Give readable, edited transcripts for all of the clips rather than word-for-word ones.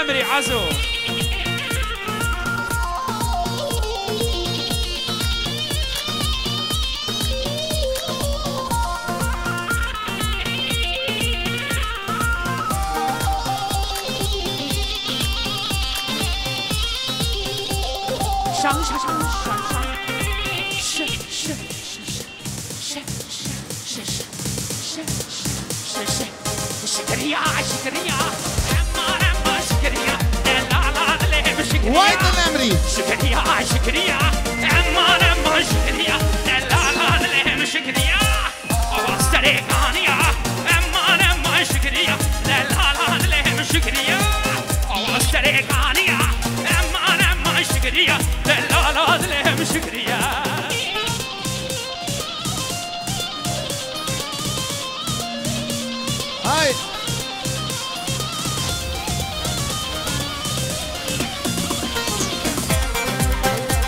نمري عزو上上上上上，是是是是是是是是是是格里亚是格里亚，أما是格里亚，لا لا لا مش格里亚。وايد الأمري.是格里亚是格里亚أما是格里亚لا لا لا مش格里亚。أوستريكانيا أما是格里亚لا لا لا مش格里亚。أوستريكانيا أما شكريا لا لا لهم شكريا هاي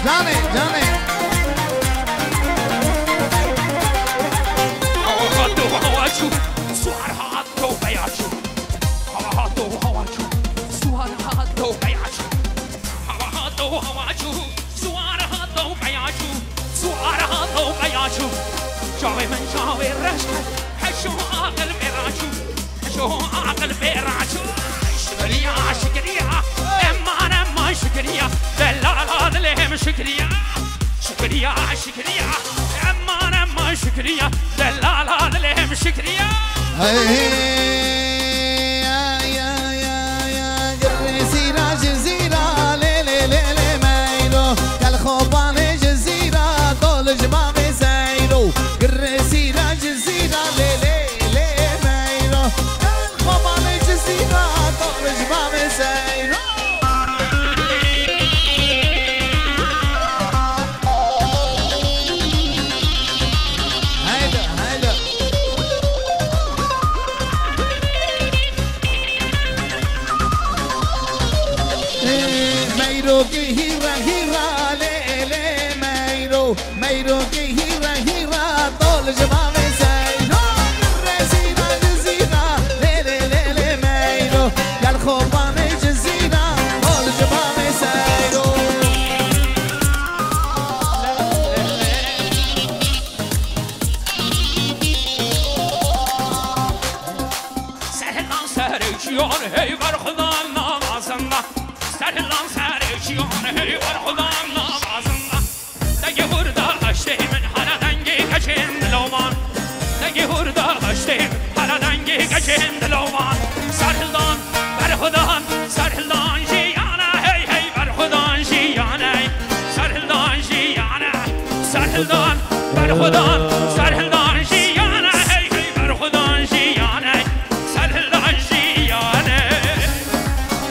جاني جاني هاتو هواشو سوار هاتو بياشو هاتو هواشو سوار هاتو بياشو هواشو سوار هاتو بياشو سوار هاتو بياشو جاوي من جاوي رشك حشو عقل بيراشو حشو عقل بيراشو شكريا شكريا أما شكريا لا لا لهم شكريا شكريا شكريا أما شكريا لا لا لهم شكريا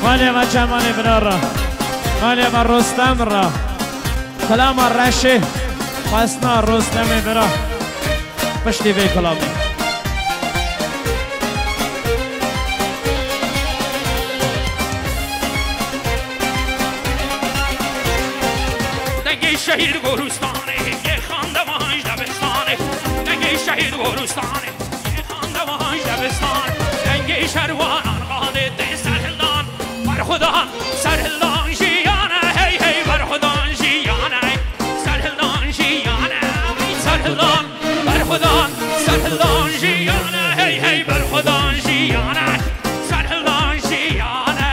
مالي ما جماني بنرة مالي ما رستم را كلام الرشي خاصنا رستم برا بشتي في كلامي دنگی شهید گورستانه یه خاندمانش دبستانه دنگی شهید گورستانه یه خاندمانش دبستانه دنگی شروانان قاده سرهلان بر خودان سرهلان جیانه هی هی بر خودان جیانه سرهلان جیانه سرهلان بر خودان سرهلان جیانه هی هی بر خودان جیانه سرهلان جیانه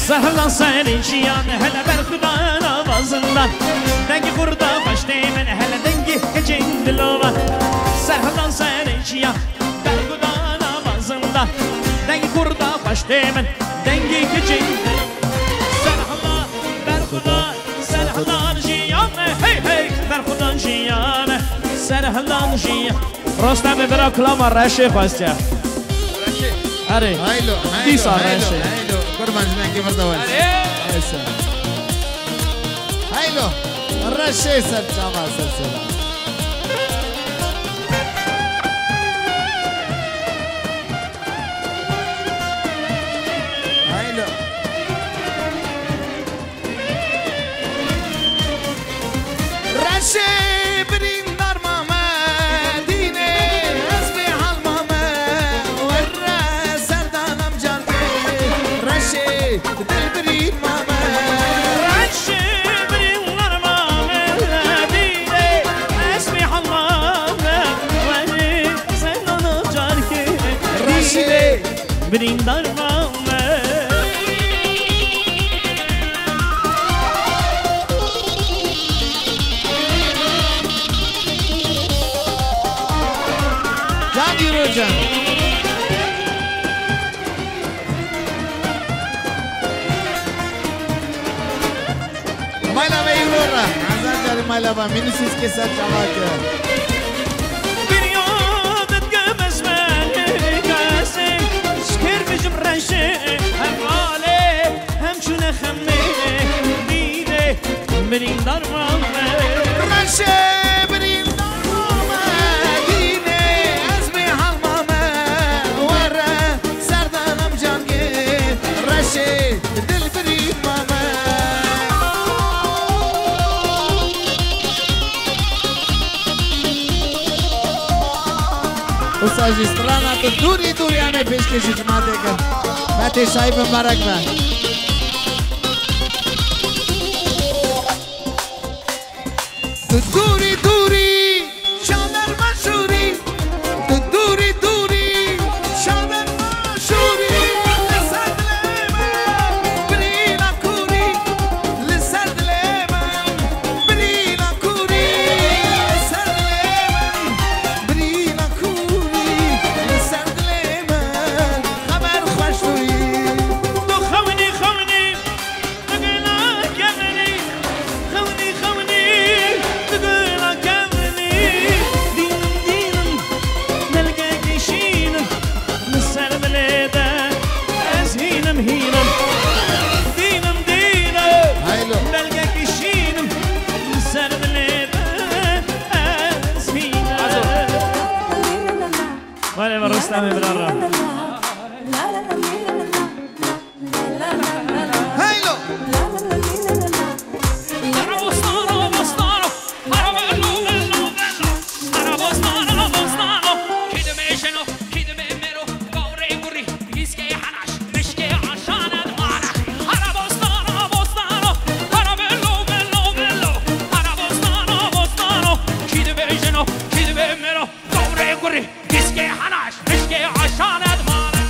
سهلان سرین جیانه هلا بر خودان آوازندان دنگی خورده خوشتی من هلا دنگی کچین دلوان سهلان سرین جیان بر خودان آوازندان دنگی خورده خوشتی من دنگی کچین سهلان بر خودان سهلان جیانه هی هی بر خودان جیانه سهلان جیان رستم برا کلام رشی خواسته رشي اره هايلو ديسا هايلو رشي هايلو قربان زناكي مردوان هايلو الرشي سلسلة سلسلة هايلو رشي برين دار ماما ديني حسبي حال ماما ورا سردان امجال رشي دل بریم درمامه جان دیرو جان مایلا به ایرورا عزیز جاری مایلا با مینیسیز که سر جواب بیادت گمز منه کسی شکر بجم رنشه هم واله هم چونه خمه دیده بریم درمامه رنشه بریم درمامه دیده از می حلمامه وره سردانم جانگه رنشه دل بریم مامه ساجسترانا تو دوری دوری همه پیش کشی جماعته کن بطه شایب مبارک بند تو دوری دوری شادر مشوری تو دوری دوری شادر مشوری لسر دل من بریلا کوری لسر دل من بریلا کوری لسر دل من بریلا کوری لسر دل من خبر خوش تویی تو خونی خونی نگلا کمنی خونی خونی نگلا کمنی دینم دینم نلقى کشینم نسر دلیده از هینم هینم دینم دینم هایلو نلقى کشینم نسر دلیده از هینم ولی برستم برارم هایلو Arabostano, bostano, arabello, bello, bello. Arabostano, bostano, kidme jeno, kidme mero, gaure guri, iske hanash, mishke ashan admana. Arabostano, bostano, arabello, bello, bello. Arabostano, bostano, kidme jeno, kidme mero, gaure guri, iske hanash, mishke ashan admana.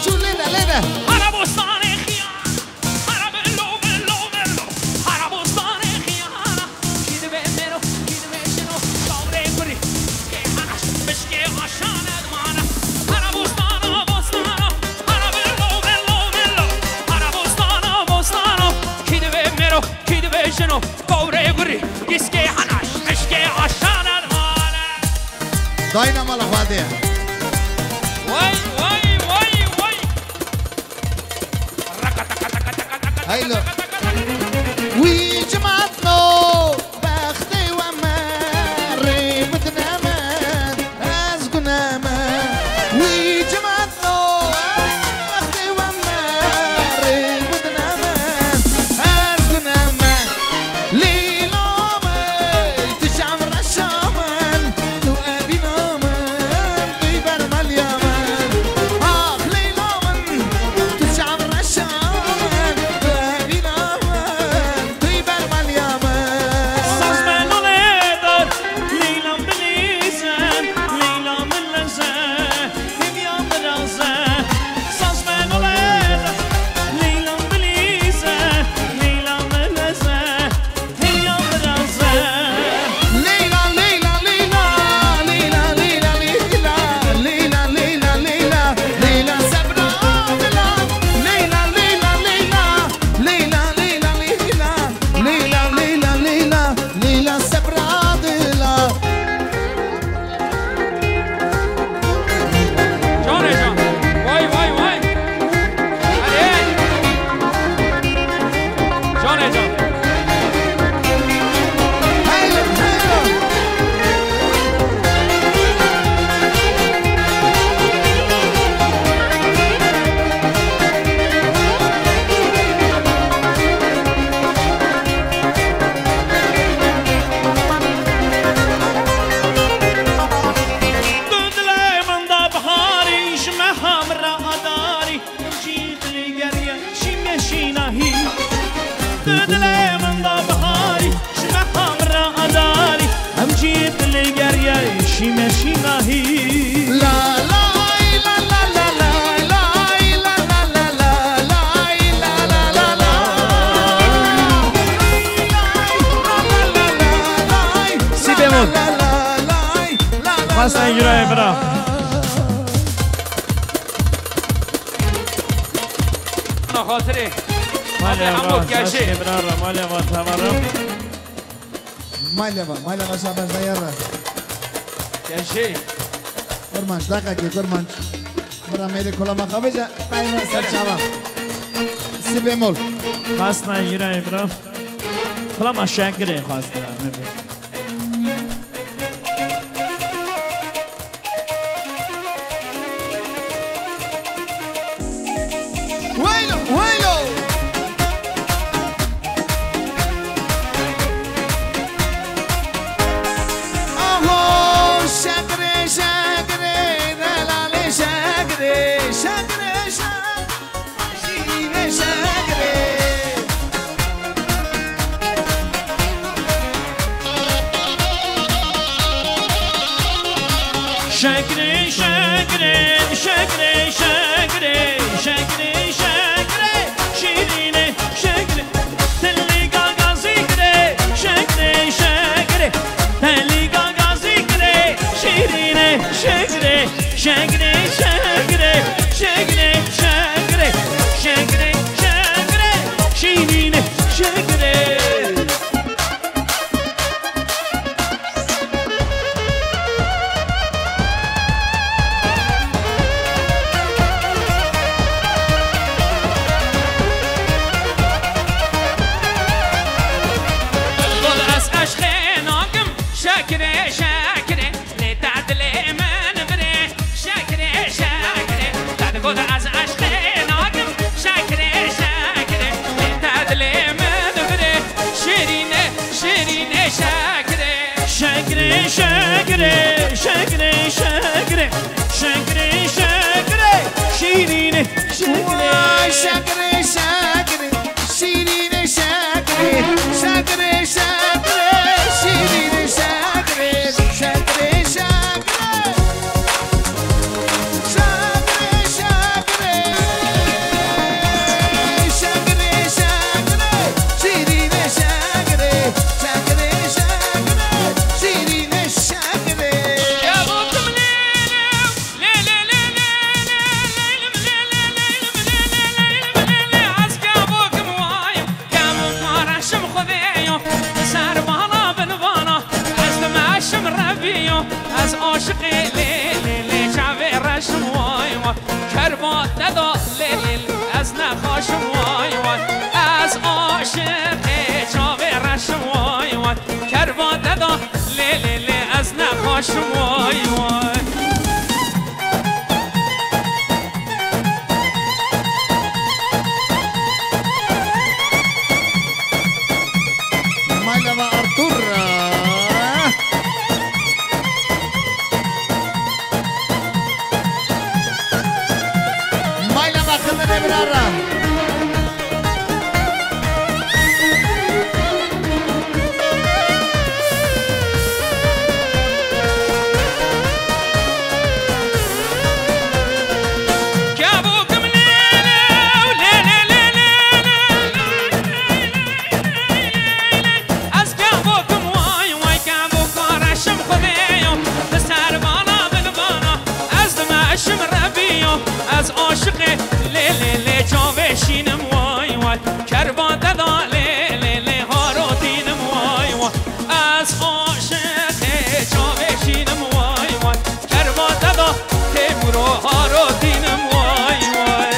شو لنا لنا Arabostane khiyana, arabello, bello, bello. Arabostane khiyana, kidme mero, kidme jeno, gaure guri, iske hanash, mishke ashan admana. Arabostano, bostano, arabello, bello, bello. Arabostano, bostano, kidme mero, kidme jeno, gaure guri, iske hanash, mishke ashan admana. داینا مال خواده Vay, vay, vay, vay. هایلو وی جماعتنا بخته و مری مدنامن از گنامن وی جماعتنا بخته و مری مدنامن از گنامن لیلا می تو شام رشامن تو ابینا من توی بر ملیامن آخ لیلا من تو شام رشامن تو ابینا شيمشي ناهي لا لا لا لا لا لا لا لا لا لا لا لا سي بيمول خاصة يجرى برا أنا خاطري مالي عمود يا شيخ برا مالي واتمرا مالي صابر زيارة يا شيخ كرمانش دقيقة كرمانش مرة ميري كلا ما خبزة بايما سر شابا سي بيمول خاصة يجرى برا خلا ما شاكري خاصة ويلو اهو شاكري شاكري دلالي شاكري شاكري شاكري شاكري شاكري شاكري شاكري شاكري شاكري شاكري شيريني شاكري تلي غاغا زيكري شاكري شاكري تلي غاغا زيكري شيريني شاكري شاكري شاكري شاكري شاكري شاكري شاكري شيريني شاكري شاكري شاكري لتعدلي من بري شاكري شاكري تعدقود عز عشقي ناقم شاكري شاكري لتعدلي من بري شيريني شيريني شاكري شاكري شاكري شاكري شاكري شاكري شاكري شيريني شاكري شاكري شاكري شيريني شاكري شاكري شاكري شيريني شاكري شاكري شاكري شاكري شاكري شاكري شاكري شيريني شاكري شاكري شاكري شيريني شاكري يا بوكم ليل ليل ليل ليل عسك يا بوكم وايم يا بوكم رشم خذيو سار بانا بالبانا أزدم عشم ربيو أز عاشقي ليل شعبي رشم وايم كربات تدو ليل أز نخاشم وايم أز عاشقي شعبي رشم وايم كربات تدو ليل أز نخاشم وايم Mailava Artur. Mailava Kandane Brara. از عاشق لیلی جاوه شینم وای وای کربان دادا لیلی ها رو دینم وای وای از عاشق جاوه شینم وای وای کربان دادا تیمورو ها رو دینم وای وای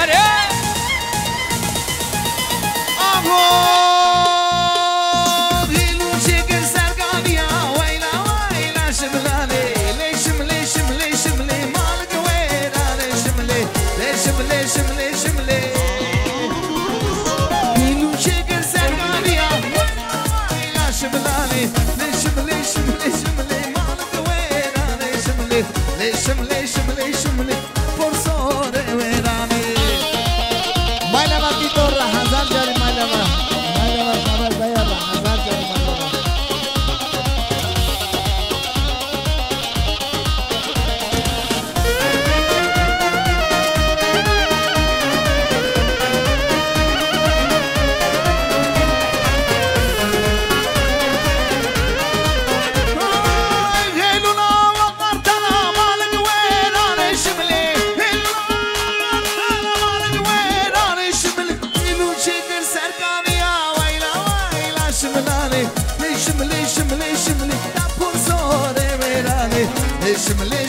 اره شملي شملي شملي شملي فرصة ويراني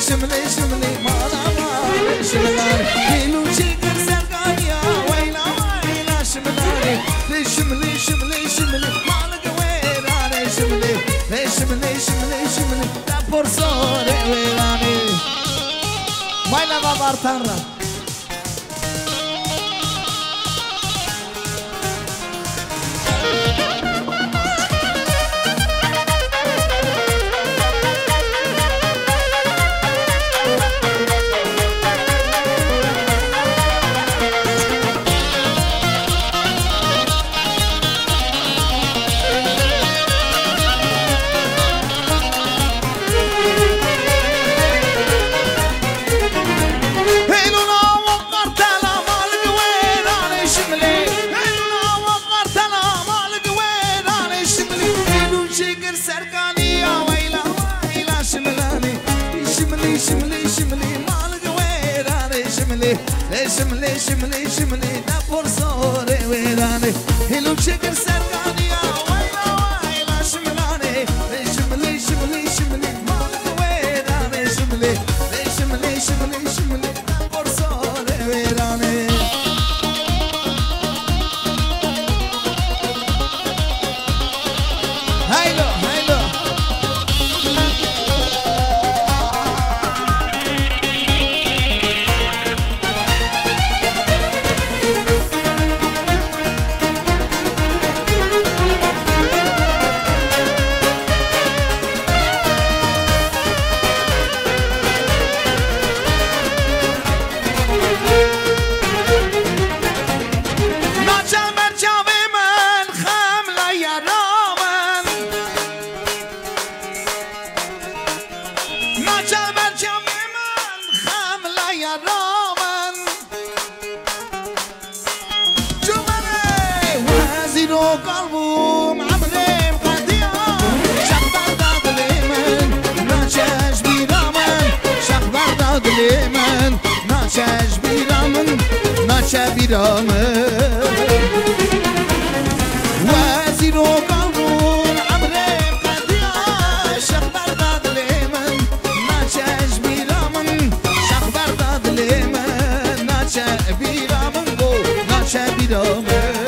شملي شملي مالا مالي شملاني هيلو شكر سرقانيا ويلا ويلا شملاني شملي شملي شملي مالا قويراني شملي شملي شملي شملي لا فرصوني ويلاني ويلا بابار تنرى شملي شملي شملي نفر صوري ويلاني هلو شكر سرقاني يا ويلا ويلا شملاني شملي شملي شملي مالك ويلاني شملي شملي شملي شملي نفر صوري ويلاني هيلو هيلو ناچش بیرامن ناچه بیرامن وزیر و قلبون عمرم قدیا شخ برداد لیمن ناچش بیرامن شخ برداد لیمن ناچه بیرامن گو ناچه بیرامن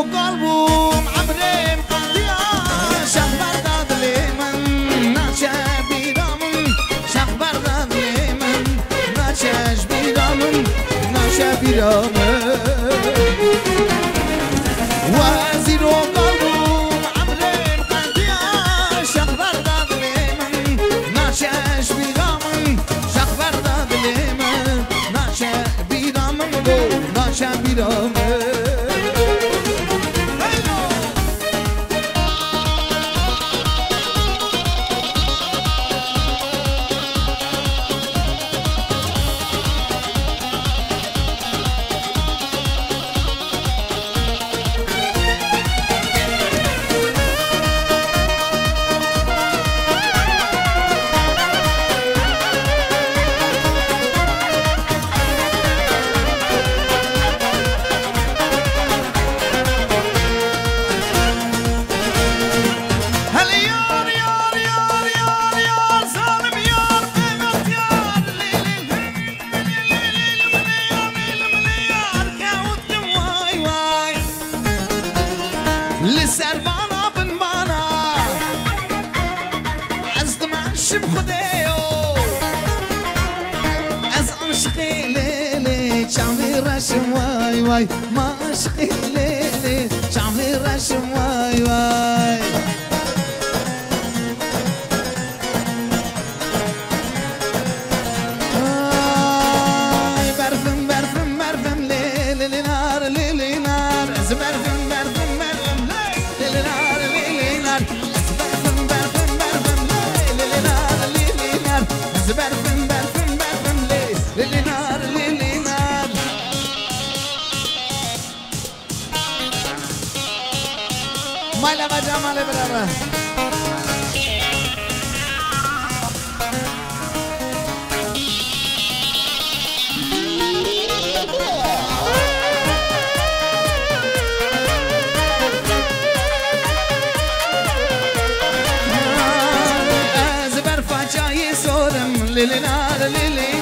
قلبم عمري مقضية شخ برداد ليمن ناچه بیرامن شخ برداد ليمن ناچش بیرامن ناچه بیرامن وزیر و قلبم عمري مقضية شخ برداد ليمن ناچش بیرامن شخ برداد ليمن ناچه بیرامن ناچه بیرامن واي ما عشقي ليلي شعبي ويرشم واي واي برفم برفم برفم ليل نار ليل نار برفم برفم برفم ليل نار ليل نار برفم برفم برفم ليل نار ليل نار برفم برفم برفم ليل نار ليل نار مالا بجا مالا برابر ليل نار ليل